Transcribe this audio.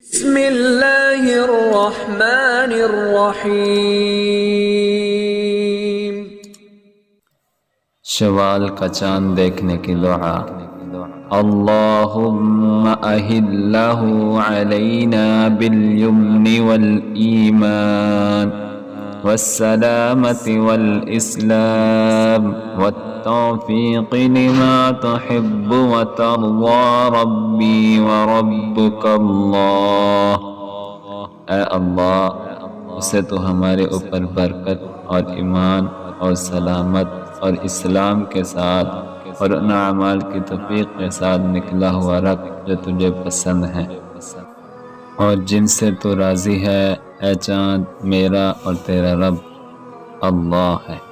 بسم اللہ الرحمن الرحیم۔ شوال کا چاند دیکھنے کی دعا۔ اللہم اہلہ علینا بالیمن والایمان والسلامة والاسلام والتوفیق لما تحب وترضى ربی وربک اللہ۔ اے اللہ، اسے تو ہمارے اوپر برکت اور ایمان اور سلامت اور اسلام کے ساتھ اور ان اعمال کی توفیق کے ساتھ نکلا ہوا رکھ جو تجھے پسند ہیں، اور جن سے تو راضی ہے۔ اے چاند، میرا اور تیرا رب اللہ ہے۔